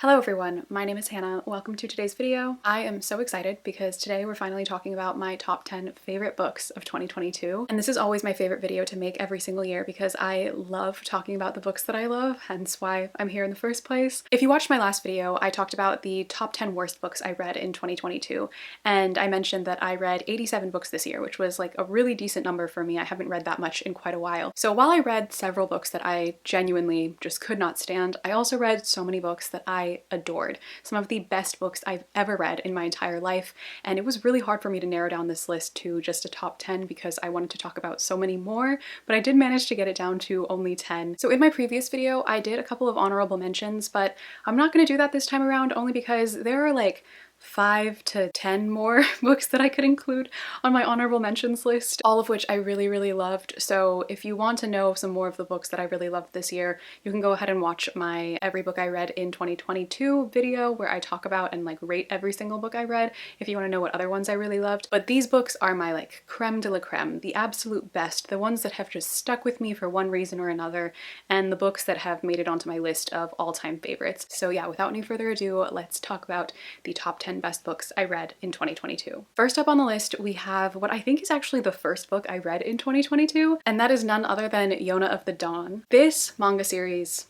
Hello everyone, my name is Hannah. Welcome to today's video. I am so excited because today we're finally talking about my top 10 favorite books of 2022. And this is always my favorite video to make every single year because I love talking about the books that I love, hence why I'm here in the first place. If you watched my last video, I talked about the top 10 worst books I read in 2022. And I mentioned that I read 87 books this year, which was like a really decent number for me. I haven't read that much in quite a while. So while I read several books that I genuinely just could not stand, I also read so many books that I adored. Some of the best books I've ever read in my entire life, and it was really hard for me to narrow down this list to just a top 10 because I wanted to talk about so many more, but I did manage to get it down to only 10. So in my previous video, I did a couple of honorable mentions, but I'm not going to do that this time around only because there are like 5 to 10 more books that I could include on my honorable mentions list, all of which I really loved. So if you want to know some more of the books that I really loved this year, you can go ahead and watch my Every Book I Read in 2022 video where I talk about and like rate every single book I read if you want to know what other ones I really loved. But these books are my like creme de la creme, the absolute best, the ones that have just stuck with me for one reason or another, and the books that have made it onto my list of all-time favorites. So yeah, without any further ado, let's talk about the top 10 best books I read in 2022. First up on the list, we have what I think is actually the first book I read in 2022, and that is none other than Yona of the Dawn. This manga series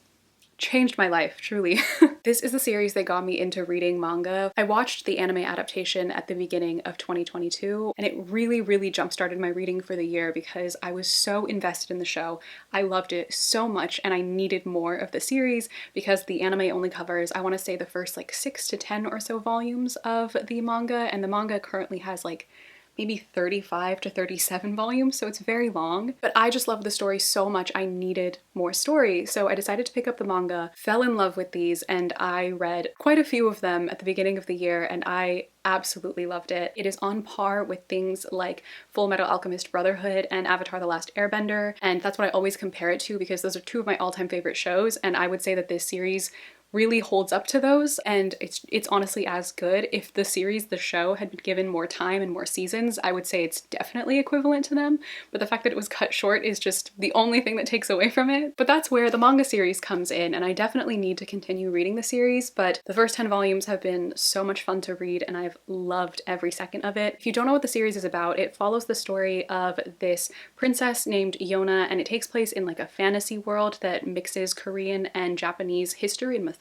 changed my life, truly. This is the series that got me into reading manga. I watched the anime adaptation at the beginning of 2022, and it really jump-started my reading for the year because I was so invested in the show. I loved it so much, and I needed more of the series because the anime only covers, I want to say, the first like 6 to 10 or so volumes of the manga, and the manga currently has like maybe 35 to 37 volumes, so it's very long. But I just love the story so much, I needed more story. So I decided to pick up the manga, fell in love with these, and I read quite a few of them at the beginning of the year, and I absolutely loved it. It is on par with things like Full Metal Alchemist Brotherhood and Avatar: The Last Airbender, and that's what I always compare it to because those are two of my all-time favorite shows, and I would say that this series really holds up to those, and it's honestly as good. If the series, the show, had been given more time and more seasons, I would say it's definitely equivalent to them, but the fact that it was cut short is just the only thing that takes away from it. But that's where the manga series comes in, and I definitely need to continue reading the series, but the first 10 volumes have been so much fun to read, and I've loved every second of it. If you don't know what the series is about, it follows the story of this princess named Yona, and it takes place in like a fantasy world that mixes Korean and Japanese history and mythology.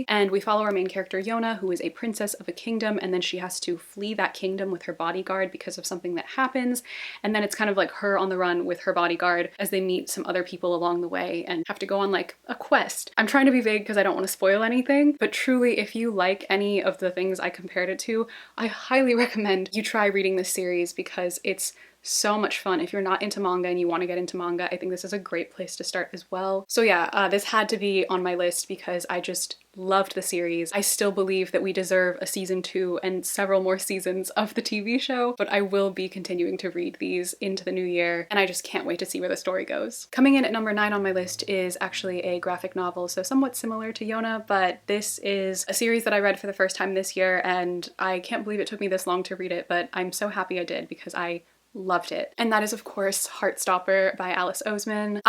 And we follow our main character Yona, who is a princess of a kingdom, and then she has to flee that kingdom with her bodyguard because of something that happens. And then it's kind of like her on the run with her bodyguard as they meet some other people along the way and have to go on like a quest. I'm trying to be vague because I don't want to spoil anything, but truly, if you like any of the things I compared it to, I highly recommend you try reading this series because it's so much fun. If you're not into manga and you want to get into manga, I think this is a great place to start as well. So yeah, this had to be on my list because I just loved the series. I still believe that we deserve a season 2 and several more seasons of the TV show, but I will be continuing to read these into the new year, and I just can't wait to see where the story goes. Coming in at number 9 on my list is actually a graphic novel, so somewhat similar to Yona, but this is a series that I read for the first time this year, and I can't believe it took me this long to read it, but I'm so happy I did because I loved it. And that is, of course, Heartstopper by Alice Oseman.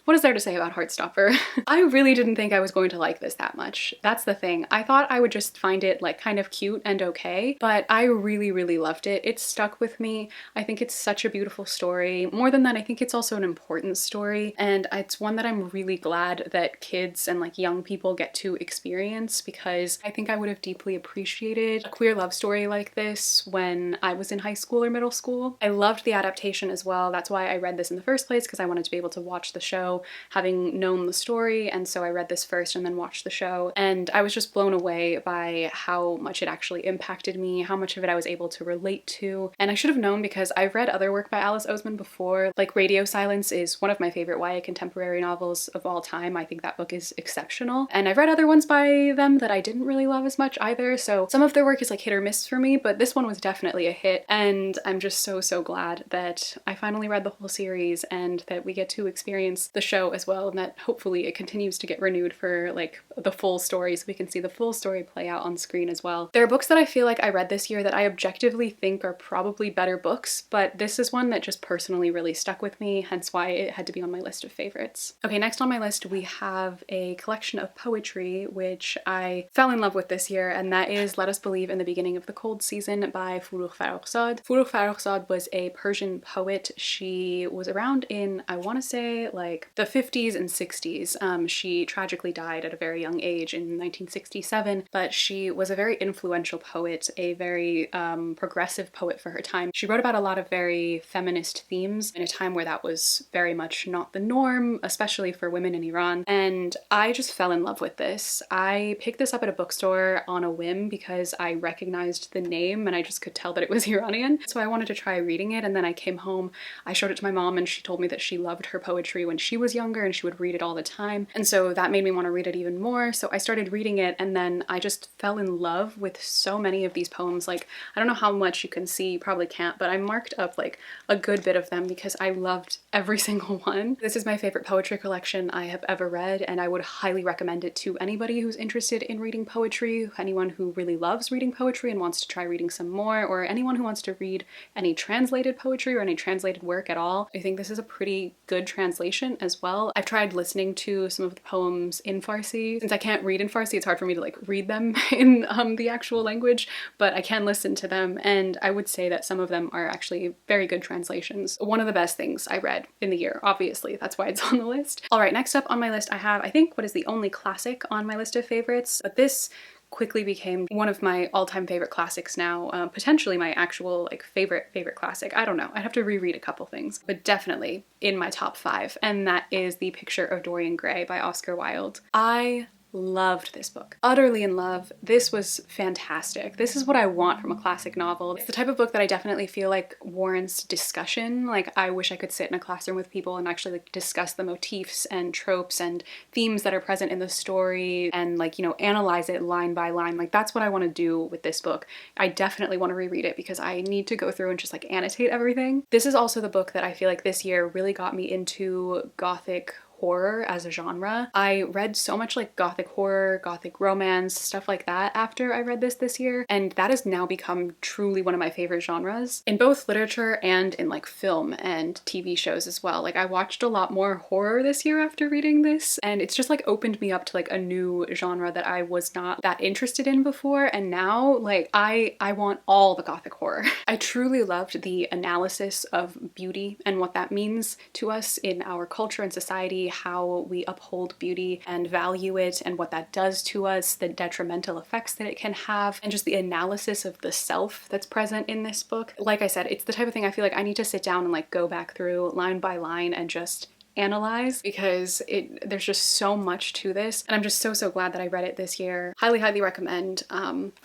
What is there to say about Heartstopper? I really didn't think I was going to like this that much. That's the thing. I thought I would just find it like kind of cute and okay, but I really loved it. It stuck with me. I think it's such a beautiful story. More than that, I think it's also an important story, and it's one that I'm really glad that kids and like young people get to experience because I think I would have deeply appreciated a queer love story like this when I was in high school or middle school. I loved the adaptation as well. That's why I read this in the first place, because I wanted to be able to watch the show having known the story, and so I read this first and then watched the show, and I was just blown away by how much it actually impacted me, how much of it I was able to relate to. And I should have known because I've read other work by Alice Oseman before, like Radio Silence is one of my favorite YA contemporary novels of all time. I think that book is exceptional, and I've read other ones by them that I didn't really love as much either, so some of their work is like hit or miss for me, but this one was definitely a hit, and I'm just so glad that I finally read the whole series and that we get to experience the show as well, and that hopefully it continues to get renewed for like the full story so we can see the full story play out on screen as well. There are books that I feel like I read this year that I objectively think are probably better books, but this is one that just personally really stuck with me, hence why it had to be on my list of favorites. Okay, next on my list we have a collection of poetry which I fell in love with this year, and that is Let Us Believe in the Beginning of the Cold Season by Forough Farrokhzad. Forough Farrokhzad was a Persian poet. She was around in, I want to say, like the 50s and 60s. She tragically died at a very young age in 1967, but she was a very influential poet, a very progressive poet for her time. She wrote about a lot of very feminist themes in a time where that was very much not the norm, especially for women in Iran, and I just fell in love with this. I picked this up at a bookstore on a whim because I recognized the name and I just could tell that it was Iranian, so I wanted to try reading it, and then I came home, I showed it to my mom, and she told me that she loved her poetry when she was younger and she would read it all the time, and so that made me want to read it even more. So I started reading it, and then I just fell in love with so many of these poems. Like, I don't know how much you can see, you probably can't, but I marked up like a good bit of them because I loved every single one. This is my favorite poetry collection I have ever read, and I would highly recommend it to anybody who's interested in reading poetry, anyone who really loves reading poetry and wants to try reading some more, or anyone who wants to read any translated poetry or any translated work at all. I think this is a pretty good translation as well. I've tried listening to some of the poems in Farsi. Since I can't read in Farsi, it's hard for me to like read them in the actual language, but I can listen to them, and I would say that some of them are actually very good translations. One of the best things I read in the year, obviously, that's why it's on the list. All right, next up on my list I have, I think, what is the only classic on my list of favorites, but this quickly became one of my all-time favorite classics now, potentially my actual like favorite classic. I don't know, I'd have to reread a couple things, but definitely in my top 5, and that is The Picture of Dorian Gray by Oscar Wilde. I loved this book. Utterly in love. This was fantastic. This is what I want from a classic novel. It's the type of book that I definitely feel like warrants discussion. Like, I wish I could sit in a classroom with people and actually like discuss the motifs and tropes and themes that are present in the story and like, you know, analyze it line by line. Like, that's what I want to do with this book. I definitely want to reread it because I need to go through and just like annotate everything. This is also the book that I feel like this year really got me into Gothic horror as a genre. I read so much like Gothic horror, Gothic romance, stuff like that after I read this year, and that has now become truly one of my favorite genres in both literature and in like film and TV shows as well. Like, I watched a lot more horror this year after reading this, and it's just like opened me up to like a new genre that I was not that interested in before, and now like I want all the Gothic horror. I truly loved the analysis of beauty and what that means to us in our culture and society, how we uphold beauty and value it and what that does to us, the detrimental effects that it can have, and just the analysis of the self that's present in this book. Like I said, it's the type of thing I feel like I need to sit down and like go back through line by line and just analyze, because there's just so much to this, and I'm just so glad that I read it this year. Highly recommend.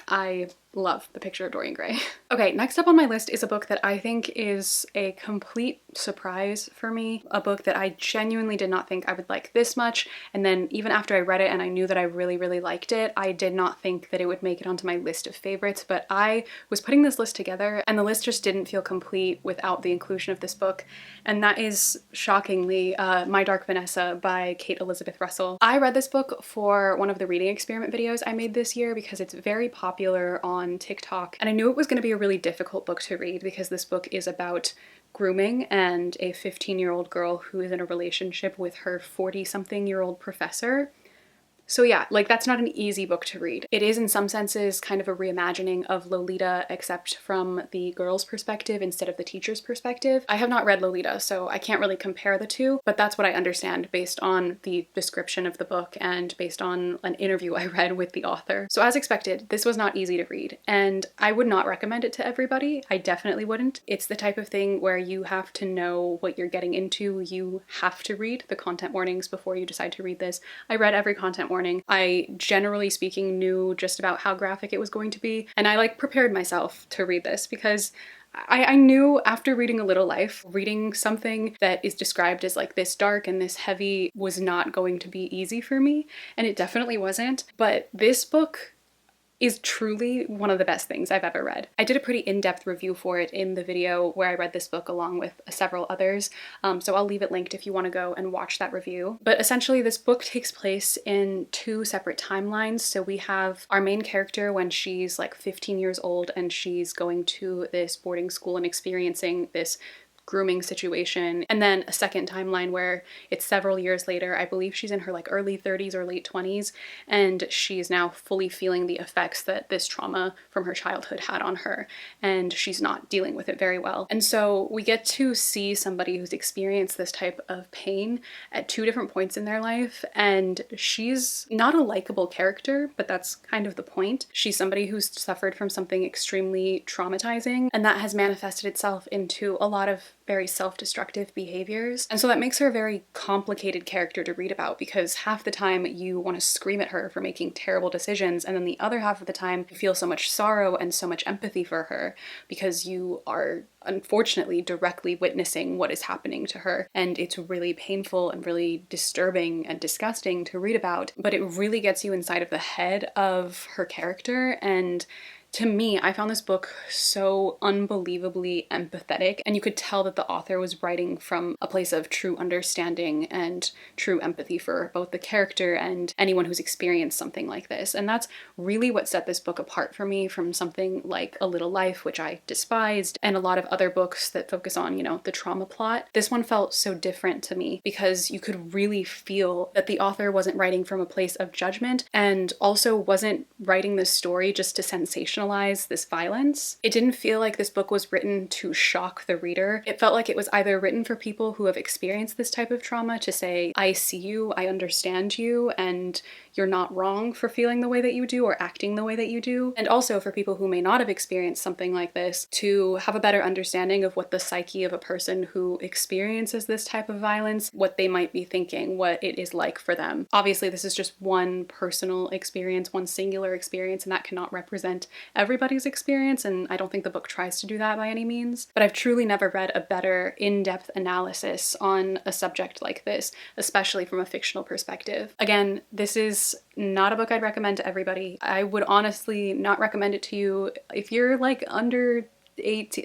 I love The Picture of Dorian Gray. Okay, next up on my list is a book that I think is a complete surprise for me. A book that I genuinely did not think I would like this much, and then even after I read it and I knew that I really liked it, I did not think that it would make it onto my list of favorites, but I was putting this list together and the list just didn't feel complete without the inclusion of this book, and that is shockingly My Dark Vanessa by Kate Elizabeth Russell. I read this book for one of the reading experiment videos I made this year because it's very popular on TikTok, and I knew it was going to be a really difficult book to read because this book is about grooming and a 15-year-old girl who is in a relationship with her 40-something-year-old professor. So yeah, like, that's not an easy book to read. It is in some senses kind of a reimagining of Lolita, except from the girl's perspective instead of the teacher's perspective. I have not read Lolita, so I can't really compare the two, but that's what I understand based on the description of the book and based on an interview I read with the author. So as expected, this was not easy to read, and I would not recommend it to everybody. I definitely wouldn't. It's the type of thing where you have to know what you're getting into. You have to read the content warnings before you decide to read this. I read every content warning. I, generally speaking, knew just about how graphic it was going to be, and I like prepared myself to read this because I knew after reading A Little Life, reading something that is described as like this dark and this heavy was not going to be easy for me, and it definitely wasn't. But this book, is truly one of the best things I've ever read. I did a pretty in-depth review for it in the video where I read this book along with several others, so I'll leave it linked if you want to go and watch that review. But essentially this book takes place in two separate timelines. So we have our main character when she's like 15 years old and she's going to this boarding school and experiencing this grooming situation, and then a second timeline where it's several years later. I believe she's in her like early 30s or late 20s, and she's now fully feeling the effects that this trauma from her childhood had on her, and she's not dealing with it very well. And so we get to see somebody who's experienced this type of pain at two different points in their life, and she's not a likable character, but that's kind of the point. She's somebody who's suffered from something extremely traumatizing, and that has manifested itself into a lot of very self-destructive behaviors. And so that makes her a very complicated character to read about, because half the time you want to scream at her for making terrible decisions, and then the other half of the time you feel so much sorrow and so much empathy for her because you are unfortunately directly witnessing what is happening to her. And it's really painful and really disturbing and disgusting to read about, but it really gets you inside of the head of her character. And to me, I found this book so unbelievably empathetic, and you could tell that the author was writing from a place of true understanding and true empathy for both the character and anyone who's experienced something like this. And that's really what set this book apart for me from something like A Little Life, which I despised, and a lot of other books that focus on, you know, the trauma plot. This one felt so different to me because you could really feel that the author wasn't writing from a place of judgment, and also wasn't writing this story just to sensationalize this violence. It didn't feel like this book was written to shock the reader. It felt like it was either written for people who have experienced this type of trauma to say, I see you, I understand you, and you're not wrong for feeling the way that you do or acting the way that you do. And also for people who may not have experienced something like this to have a better understanding of what the psyche of a person who experiences this type of violence, what they might be thinking, what it is like for them. Obviously, this is just one personal experience, one singular experience, and that cannot represent everybody's experience, and I don't think the book tries to do that by any means. But I've truly never read a better in-depth analysis on a subject like this, especially from a fictional perspective. Again, this is not a book I'd recommend to everybody. I would honestly not recommend it to you if you're like under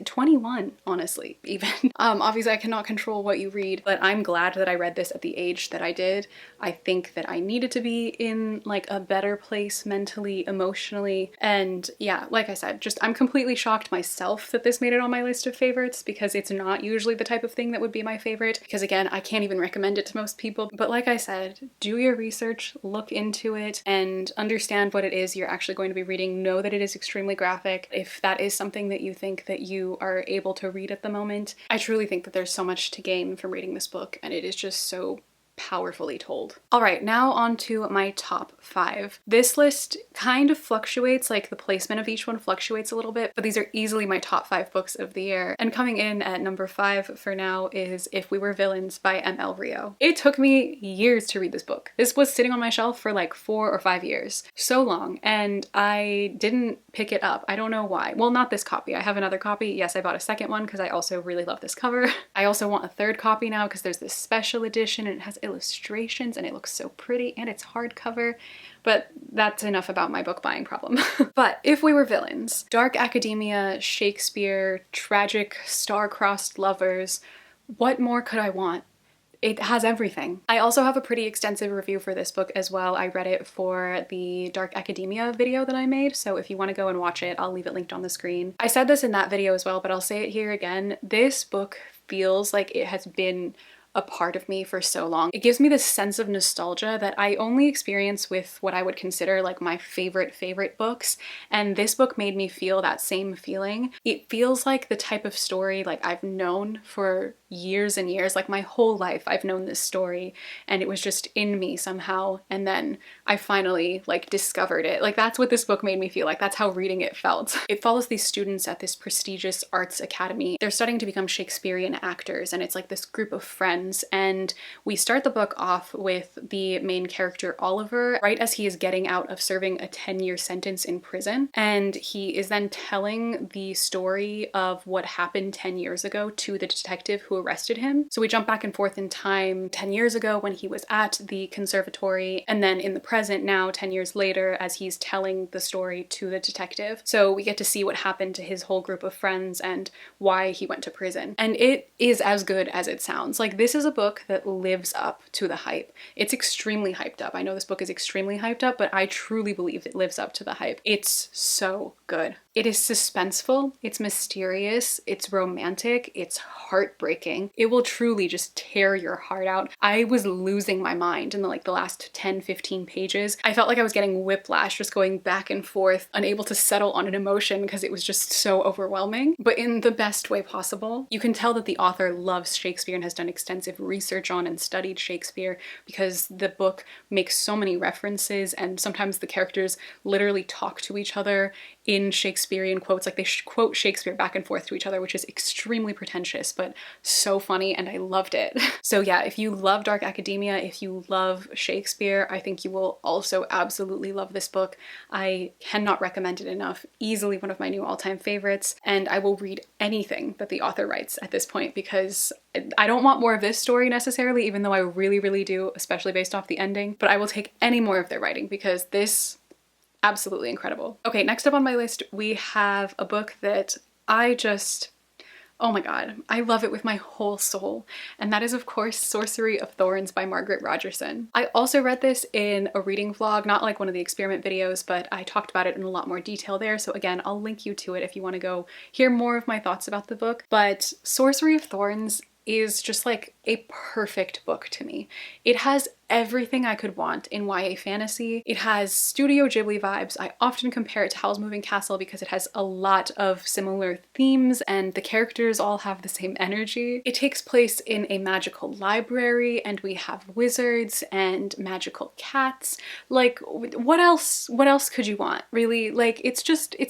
21, honestly, even. Obviously I cannot control what you read, but I'm glad that I read this at the age that I did. I think that I needed to be in like a better place mentally, emotionally, and yeah, like I said, just I'm completely shocked myself that this made it on my list of favorites, because it's not usually the type of thing that would be my favorite, because again, I can't even recommend it to most people. But like I said, do your research, look into it, and understand what it is you're actually going to be reading. Know that it is extremely graphic. If that is something that you think that you are able to read at the moment, I truly think that there's so much to gain from reading this book, and it is just so powerfully told. All right, now on to my top 5. This list kind of fluctuates, like the placement of each one fluctuates a little bit, but these are easily my top 5 books of the year. And coming in at number 5 for now is If We Were Villains by M.L. Rio. It took me years to read this book. This was sitting on my shelf for like 4 or 5 years. So long, and I didn't pick it up. I don't know why. Well, not this copy. I have another copy. Yes, I bought a second one because I also really love this cover. I also want a third copy now because there's this special edition and it has illustrations and it looks so pretty, and it's hardcover. But that's enough about my book buying problem. But If We Were Villains, dark academia, Shakespeare, tragic star-crossed lovers, what more could I want? It has everything. I also have a pretty extensive review for this book as well. I read it for the Dark Academia video that I made, so if you want to go and watch it, I'll leave it linked on the screen. I said this in that video as well, but I'll say it here again. This book feels like it has been a part of me for so long. It gives me this sense of nostalgia that I only experience with what I would consider like my favorite books, and this book made me feel that same feeling. It feels like the type of story like I've known for years and years, like my whole life I've known this story, and it was just in me somehow, and then I finally like discovered it. Like that's what this book made me feel like. That's how reading it felt. It follows these students at this prestigious arts academy. They're studying to become Shakespearean actors, and it's like this group of friends friends, and we start the book off with the main character Oliver right as he is getting out of serving a 10-year sentence in prison, and he is then telling the story of what happened 10 years ago to the detective who arrested him. So we jump back and forth in time 10 years ago when he was at the conservatory, and then in the present now 10 years later as he's telling the story to the detective. So we get to see what happened to his whole group of friends and why he went to prison. And it is as good as it sounds. Like, this is a book that lives up to the hype. It's extremely hyped up. I know this book is extremely hyped up, but I truly believe it lives up to the hype. It's so good. It is suspenseful, it's mysterious, it's romantic, it's heartbreaking. It will truly just tear your heart out. I was losing my mind in the last 10-15 pages. I felt like I was getting whiplash, just going back and forth, unable to settle on an emotion because it was just so overwhelming, but in the best way possible. You can tell that the author loves Shakespeare and has done extensive research on and studied Shakespeare, because the book makes so many references, and sometimes the characters literally talk to each other in Shakespearean quotes. Like, they quote Shakespeare back and forth to each other, which is extremely pretentious but so funny, and I loved it. So yeah, if you love dark academia, if you love Shakespeare, I think you will also absolutely love this book. I cannot recommend it enough. Easily one of my new all-time favorites, and I will read anything that the author writes at this point, because I don't want more of this story necessarily, even though I really, really do, especially based off the ending, but I will take any more of their writing because this absolutely incredible. Okay, next up on my list, we have a book that oh my god, I love it with my whole soul. And that is, of course, Sorcery of Thorns by Margaret Rogerson. I also read this in a reading vlog, not like one of the experiment videos, but I talked about it in a lot more detail there. So again, I'll link you to it if you want to go hear more of my thoughts about the book. But Sorcery of Thorns is just like a perfect book to me. It has everything I could want in YA fantasy. It has Studio Ghibli vibes. I often compare it to Howl's Moving Castle because it has a lot of similar themes and the characters all have the same energy. It takes place in a magical library and we have wizards and magical cats. Like, what else could you want, really? Like, it's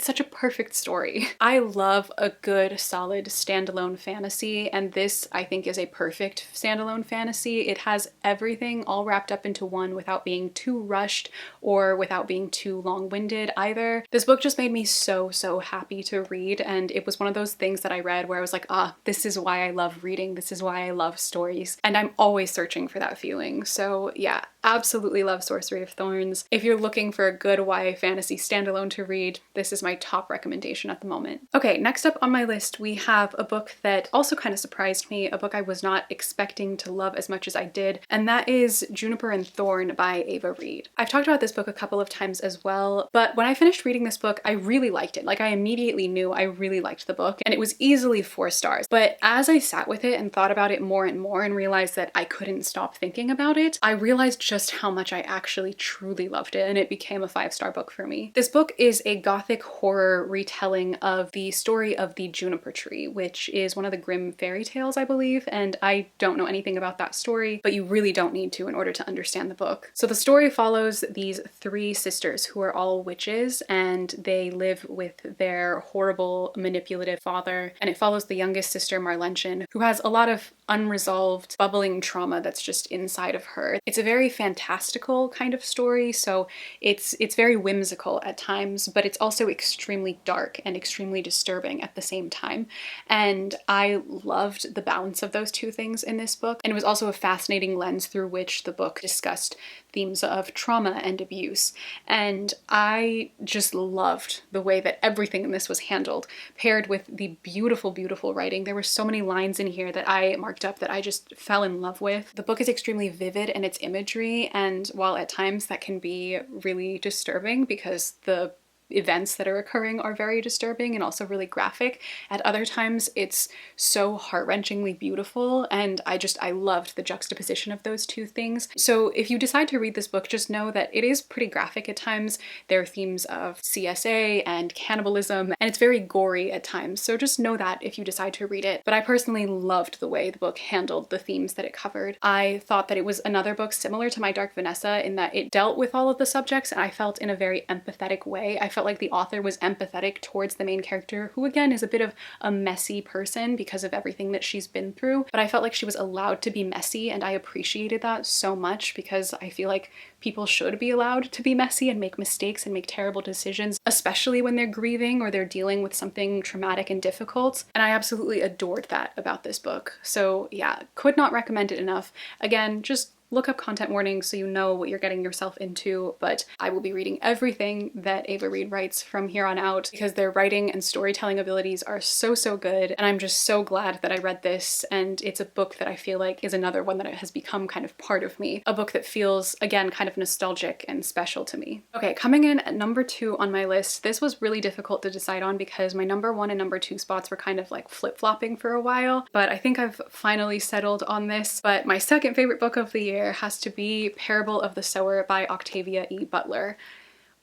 such a perfect story. I love a good, solid standalone fantasy, and this, I think, is a perfect standalone fantasy. It has everything all wrapped up into one without being too rushed or without being too long-winded either. This book just made me so happy to read, and it was one of those things that I read where I was like, this is why I love reading, this is why I love stories, and I'm always searching for that feeling. So yeah, absolutely love Sorcery of Thorns. If you're looking for a good YA fantasy standalone to read, this is my top recommendation at the moment. Okay, next up on my list, we have a book that also kind of surprised me, a book I was not expecting to love as much as I did, and that is Juniper and Thorn by Ava Reid. I've talked about this book a couple of times as well, but when I finished reading this book, I really liked it. Like, I immediately knew I really liked the book, and it was easily 4 stars. But as I sat with it and thought about it more and more and realized that I couldn't stop thinking about it, I realized just how much I actually truly loved it, and it became a 5-star book for me. This book is a gothic horror retelling of the story of the juniper tree, which is one of the Grimm fairy tales, I believe, and I don't know anything about that story, but you really don't need to in order to understand the book. So the story follows these 3 sisters who are all witches, and they live with their horrible manipulative father, and it follows the youngest sister, Marlenchen, who has a lot of unresolved bubbling trauma that's just inside of her. It's a very fantastical kind of story, so it's very whimsical at times, but it's also extremely dark and extremely disturbing at the same time. And I loved the balance of those 2 things in this book, and it was also a fascinating lens through which the book discussed themes of trauma and abuse. And I just loved the way that everything in this was handled, paired with the beautiful, beautiful writing. There were so many lines in here that I marked up that I just fell in love with. The book is extremely vivid in its imagery, and while at times that can be really disturbing because the events that are occurring are very disturbing and also really graphic, at other times it's so heart-wrenchingly beautiful, and I loved the juxtaposition of those 2 things. So if you decide to read this book, just know that it is pretty graphic at times. There are themes of CSA and cannibalism, and it's very gory at times, so just know that if you decide to read it. But I personally loved the way the book handled the themes that it covered. I thought that it was another book similar to my Dark Vanessa in that it dealt with all of the subjects, and I felt in a very empathetic way. I felt like the author was empathetic towards the main character, who again is a bit of a messy person because of everything that she's been through, but I felt like she was allowed to be messy, and I appreciated that so much because I feel like people should be allowed to be messy and make mistakes and make terrible decisions, especially when they're grieving or they're dealing with something traumatic and difficult. And I absolutely adored that about this book. So yeah, could not recommend it enough. Again, just look up content warnings so you know what you're getting yourself into, but I will be reading everything that Ava Reid writes from here on out because their writing and storytelling abilities are so good, and I'm just so glad that I read this, and it's a book that I feel like is another one that has become kind of part of me. A book that feels, again, kind of nostalgic and special to me. Okay, coming in at number 2 on my list, this was really difficult to decide on because my number 1 and number 2 spots were kind of like flip-flopping for a while, but I think I've finally settled on this. But my second favorite book of the year has to be Parable of the Sower by Octavia E. Butler.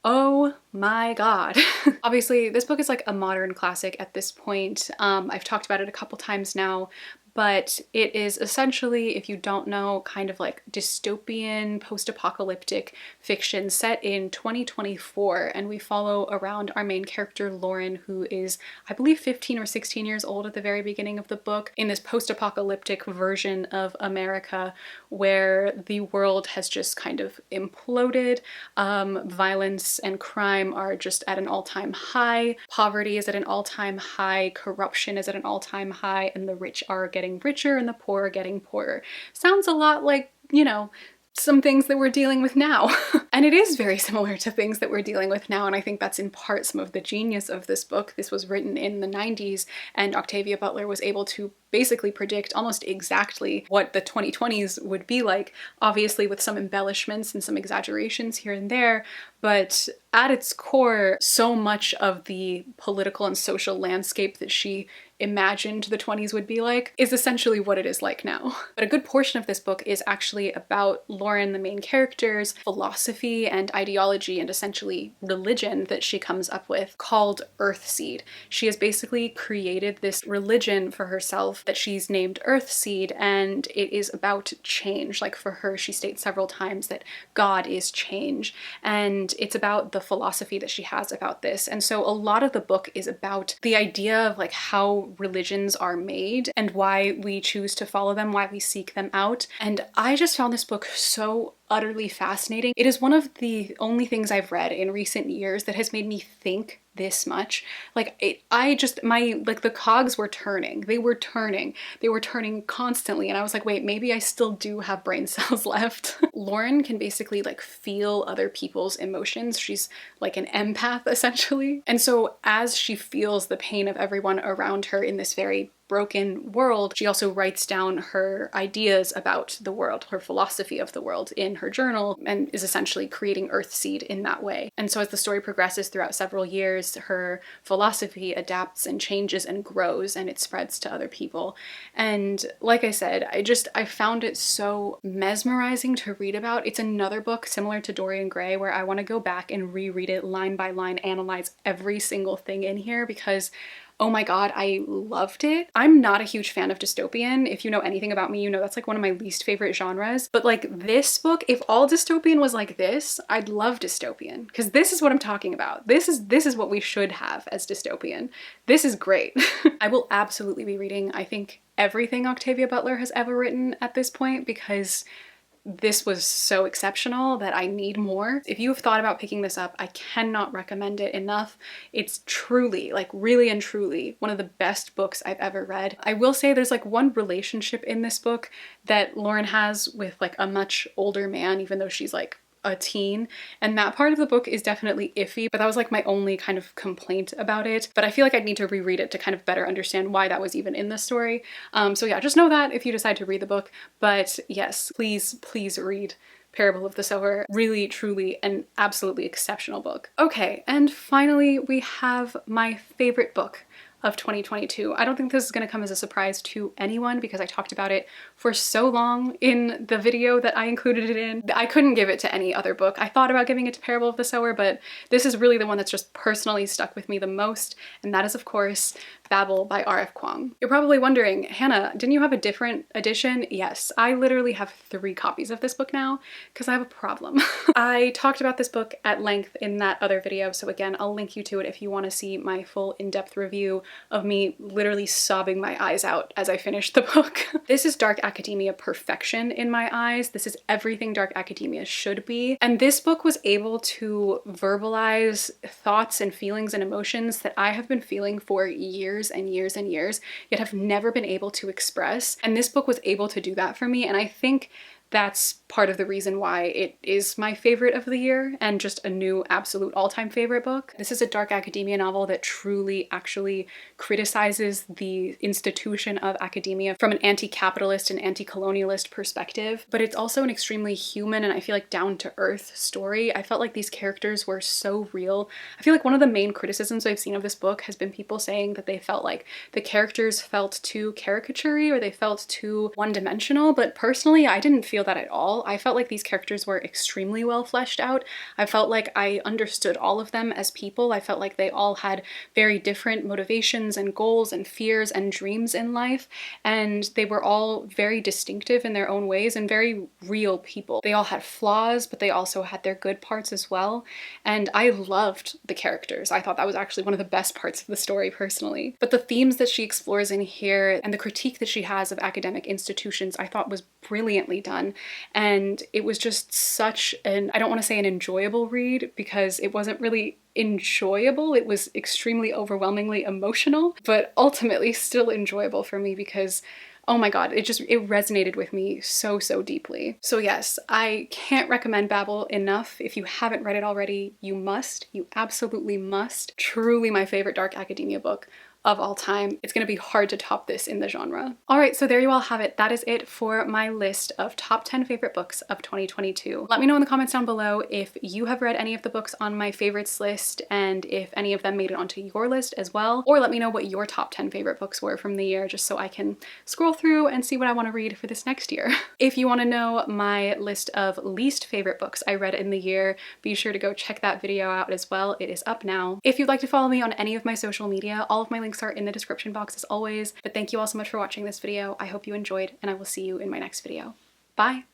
Oh my god. Obviously, this book is like a modern classic at this point. I've talked about it a couple times now, but it is essentially, if you don't know, kind of like dystopian, post-apocalyptic fiction set in 2024, and we follow around our main character Lauren, who is, I believe, 15 or 16 years old at the very beginning of the book, in this post-apocalyptic version of America where the world has just kind of imploded. Violence and crime are just at an all-time high, poverty is at an all-time high, corruption is at an all-time high, and the rich are getting richer and the poor are getting poorer. Sounds a lot like, you know, some things that we're dealing with now. And it is very similar to things that we're dealing with now, and I think that's in part some of the genius of this book. This was written in the 90s, and Octavia Butler was able to basically predict almost exactly what the 2020s would be like, obviously with some embellishments and some exaggerations here and there, but at its core, so much of the political and social landscape that she imagined the 20s would be like is essentially what it is like now. But a good portion of this book is actually about Lauren, the main character's philosophy and ideology and essentially religion that she comes up with called Earthseed. She has basically created this religion for herself that she's named Earthseed, and it is about change. Like for her, she states several times that God is change, and it's about the philosophy that she has about this. And so a lot of the book is about the idea of like how religions are made and why we choose to follow them, why we seek them out. And I just found this book so utterly fascinating. It is one of the only things I've read in recent years that has made me think this much. Like the cogs were turning. They were turning constantly. And I was like, wait, maybe I still do have brain cells left. Lauren can basically like feel other people's emotions. She's like an empath essentially. And so as she feels the pain of everyone around her in this very broken world, she also writes down her ideas about the world, her philosophy of the world in her journal, and is essentially creating Earthseed in that way. And so as the story progresses throughout several years, her philosophy adapts and changes and grows, and it spreads to other people. And like I said, I found it so mesmerizing to read about. It's another book similar to Dorian Gray where I want to go back and reread it line by line, analyze every single thing in here because oh my god, I loved it. I'm not a huge fan of dystopian. If you know anything about me, you know that's like one of my least favorite genres. But like this book, if all dystopian was like this, I'd love dystopian because this is what I'm talking about. This is what we should have as dystopian. This is great. I will absolutely be reading, I think, everything Octavia Butler has ever written at this point because this was so exceptional that I need more. If you have thought about picking this up, I cannot recommend it enough. It's truly, like really and truly, one of the best books I've ever read. I will say there's like one relationship in this book that Lauren has with like a much older man, even though she's like a teen, and that part of the book is definitely iffy, but that was like my only kind of complaint about it. But I feel like I'd need to reread it to kind of better understand why that was even in the story. So yeah, just know that if you decide to read the book. But yes, please read Parable of the Sower. Really, truly, an absolutely exceptional book. Okay, and finally we have my favorite book of 2022. I don't think this is going to come as a surprise to anyone because I talked about it for so long in the video that I included it in. I couldn't give it to any other book. I thought about giving it to Parable of the Sower, but this is really the one that's just personally stuck with me the most, and that is of course Babel by R.F. Kuang. You're probably wondering, Hannah, didn't you have a different edition? Yes, I literally have 3 copies of this book now because I have a problem. I talked about this book at length in that other video, so again, I'll link you to it if you want to see my full in-depth review of me literally sobbing my eyes out as I finished the book. This is dark academia perfection in my eyes. This is everything dark academia should be. And this book was able to verbalize thoughts and feelings and emotions that I have been feeling for years and years and years, yet have never been able to express. And this book was able to do that for me. And I think that's part of the reason why it is my favorite of the year and just a new absolute all-time favorite book. This is a dark academia novel that truly actually criticizes the institution of academia from an anti-capitalist and anti-colonialist perspective, but it's also an extremely human and I feel like down-to-earth story. I felt like these characters were so real. I feel like one of the main criticisms I've seen of this book has been people saying that they felt like the characters felt too caricature-y or they felt too one-dimensional, but personally I didn't feel that at all. I felt like these characters were extremely well fleshed out. I felt like I understood all of them as people. I felt like they all had very different motivations and goals and fears and dreams in life, and they were all very distinctive in their own ways and very real people. They all had flaws, but they also had their good parts as well, and I loved the characters. I thought that was actually one of the best parts of the story personally. But the themes that she explores in here and the critique that she has of academic institutions I thought was brilliantly done. And it was just such an, I don't want to say an enjoyable read because it wasn't really enjoyable. It was extremely overwhelmingly emotional, but ultimately still enjoyable for me because oh my god, it resonated with me so, so deeply. So yes, I can't recommend Babel enough. If you haven't read it already, you must. You absolutely must. Truly my favorite dark academia book of all time. It's gonna be hard to top this in the genre. All right, so there you all have it. That is it for my list of top 10 favorite books of 2022. Let me know in the comments down below if you have read any of the books on my favorites list and if any of them made it onto your list as well, or let me know what your top 10 favorite books were from the year just so I can scroll through and see what I want to read for this next year. If you want to know my list of least favorite books I read in the year, be sure to go check that video out as well. It is up now. If you'd like to follow me on any of my social media, all of my links are in the description box as always. But thank you all so much for watching this video. I hope you enjoyed, and I will see you in my next video. Bye!